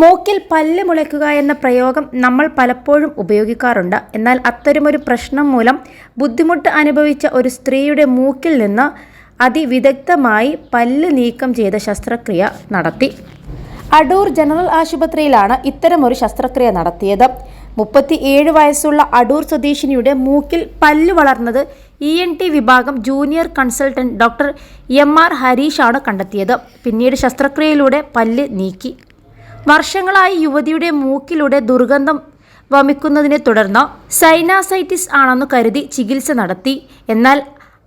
മൂക്കിൽ പല്ല് മുളയ്ക്കുക എന്ന പ്രയോഗം നമ്മൾ പലപ്പോഴും ഉപയോഗിക്കാറുണ്ട്. എന്നാൽ അത്തരമൊരു പ്രശ്നം മൂലം ബുദ്ധിമുട്ട് അനുഭവിച്ച ഒരു സ്ത്രീയുടെ മൂക്കിൽ നിന്ന് അതിവിദഗ്ധമായി പല്ല് നീക്കം ചെയ്ത ശസ്ത്രക്രിയ നടത്തി. അടൂർ ജനറൽ ആശുപത്രിയിലാണ് ഇത്തരമൊരു ശസ്ത്രക്രിയ നടത്തിയത്. 37 വയസ്സുള്ള അടൂർ സ്വദേശിനിയുടെ മൂക്കിൽ പല്ല് വളർന്നത് ENT വിഭാഗം ജൂനിയർ കൺസൾട്ടന്റ് ഡോക്ടർ MR ഹരീഷാണ് കണ്ടെത്തിയത്. പിന്നീട് ശസ്ത്രക്രിയയിലൂടെ പല്ല് നീക്കി. വർഷങ്ങളായി യുവതിയുടെ മൂക്കിലൂടെ ദുർഗന്ധം വമിക്കുന്നതിനെ തുടർന്ന് സൈനസൈറ്റിസ് ആണെന്ന് കരുതി ചികിത്സ നടത്തി. എന്നാൽ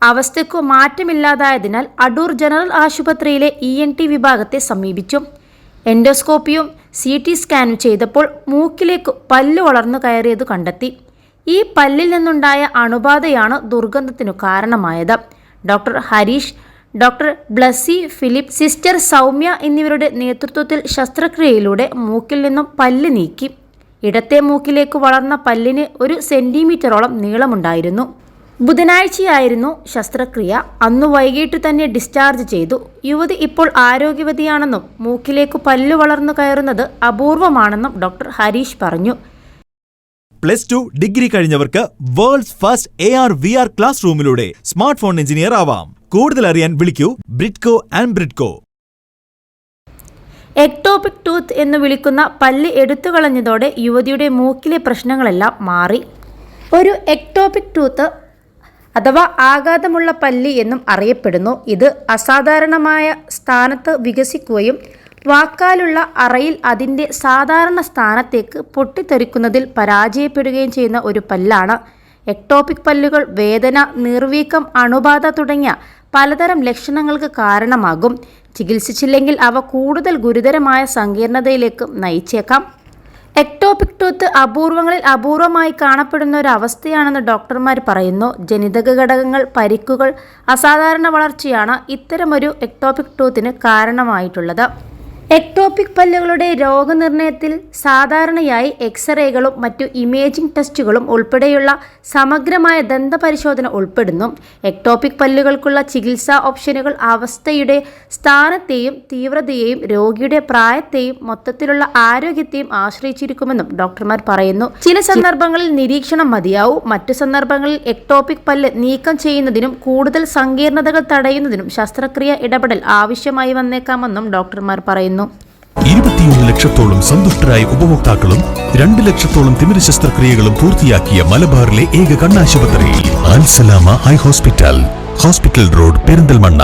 അവസ്ഥയ്ക്കു മാറ്റമില്ലാതായതിനാൽ അടൂർ ജനറൽ ആശുപത്രിയിലെ ENT വിഭാഗത്തെ സമീപിച്ചു. എൻഡോസ്കോപ്പിയും CT സ്കാനും ചെയ്തപ്പോൾ മൂക്കിലേക്ക് പല്ല് വളർന്നു കയറിയത് കണ്ടെത്തി. ഈ പല്ലിൽ നിന്നുണ്ടായ അണുബാധയാണ് ദുർഗന്ധത്തിനു കാരണമായത്. Doctor Harish, doctor Blessy Philip, sister Soumya എന്നിവരുടെ നേതൃത്വത്തിൽ ശസ്ത്രക്രിയയിലൂടെ മൂക്കിൽ നിന്നും പല്ല് നീക്കി. ഇടത്തെ മൂക്കിലേക്ക് വളർന്ന പല്ലിന് 1 സെന്റിമീറ്ററോളം നീളമുണ്ടായിരുന്നു. ബുധനാഴ്ചയായിരുന്നു ശസ്ത്രക്രിയ. അന്നു വൈകിട്ട് തന്നെ ഡിസ്ചാർജ് ചെയ്തു. യുവതി ഇപ്പോൾ ആരോഗ്യവതിയാണെന്നും മൂക്കിലേക്ക് പല്ല് വളർന്നു കയറുന്നത് അപൂർവമാണെന്നും ഡോക്ടർ ഹരീഷ് പറഞ്ഞു. +2 ഡിഗ്രി കഴിഞ്ഞവർക്ക് വേൾഡ്സ് ഫസ്റ്റ് AR/VR ക്ലാസ് റൂമിലൂടെ സ്മാർട്ട് ഫോൺ എഞ്ചിനീയർ ആവാം. കൂടുതൽ അറിയാൻ വിളിക്കൂ Bridco and Bridco. Ectopic tooth എന്ന് വിളിക്കുന്ന പല്ല് എടുത്തു കളഞ്ഞതോടെ യുവതിയുടെ മൂക്കിലെ പ്രശ്നങ്ങളെല്ലാം മാറി. ഒരു എക്ടോപിക് ടൂത്ത് അഥവാ ആഘാതമുള്ള പല്ല് എന്നും അറിയപ്പെടുന്നു. ഇത് അസാധാരണമായ സ്ഥാനത്ത് വികസിക്കുകയും വാക്കാലുള്ള അറയിൽ അതിൻ്റെ സാധാരണ സ്ഥാനത്തേക്ക് പൊട്ടിത്തെറിക്കുന്നതിൽ പരാജയപ്പെടുകയും ചെയ്യുന്ന ഒരു പല്ലാണ്. എക്ടോപിക് പല്ലുകൾ വേദന, നീർവീക്കം, അണുബാധ തുടങ്ങിയ പലതരം ലക്ഷണങ്ങൾക്ക് കാരണമാകും. ചികിത്സിച്ചില്ലെങ്കിൽ അവ കൂടുതൽ ഗുരുതരമായ സങ്കീർണതയിലേക്ക് നയിച്ചേക്കാം. എക്ടോപിക് ടൂത്ത് അപൂർവങ്ങളിൽ അപൂർവമായി കാണപ്പെടുന്ന ഒരു അവസ്ഥയാണെന്ന് ഡോക്ടർമാർ പറയുന്നു. ജനിതക ഘടകങ്ങൾ, പരിക്കുകൾ, അസാധാരണ വളർച്ചയാണ് ഇത്തരമൊരു എക്ടോപിക് ടൂത്തിന് കാരണമായിട്ടുള്ളത്. എക്ടോപിക് പല്ലുകളുടെ രോഗനിർണയത്തിൽ സാധാരണയായി എക്സ്റേകളും മറ്റു ഇമേജിംഗ് ടെസ്റ്റുകളും ഉൾപ്പെടെയുള്ള സമഗ്രമായ ദന്തപരിശോധന ഉൾപ്പെടുന്നു. എക്ടോപിക് പല്ലുകൾക്കുള്ള ചികിത്സാ ഓപ്ഷനുകൾ അവസ്ഥയുടെ സ്ഥാനത്തെയും തീവ്രതയെയും രോഗിയുടെ പ്രായത്തെയും മൊത്തത്തിലുള്ള ആരോഗ്യത്തെയും ആശ്രയിച്ചിരിക്കുമെന്നും ഡോക്ടർമാർ പറയുന്നു. ചില സന്ദർഭങ്ങളിൽ നിരീക്ഷണം മതിയാവും. മറ്റു സന്ദർഭങ്ങളിൽ എക്ടോപിക് പല്ല് നീക്കം ചെയ്യുന്നതിനും കൂടുതൽ സങ്കീർണതകൾ തടയുന്നതിനും ശസ്ത്രക്രിയ ഇടപെടൽ ആവശ്യമായി വന്നേക്കാമെന്നും ഡോക്ടർമാർ പറയുന്നു. 21 ലക്ഷത്തോളം സന്തുഷ്ടരായ ഉപഭോക്താക്കളും 2 ലക്ഷത്തോളം തിമിര ശസ്ത്രക്രിയകളും പൂർത്തിയാക്കിയ മലബാറിലെ ഏക കണ്ണാശുപത്രി അൽ സലാമ ഹൈ ഹോസ്പിറ്റൽ റോഡ്, പെരിന്തൽമണ്ണ.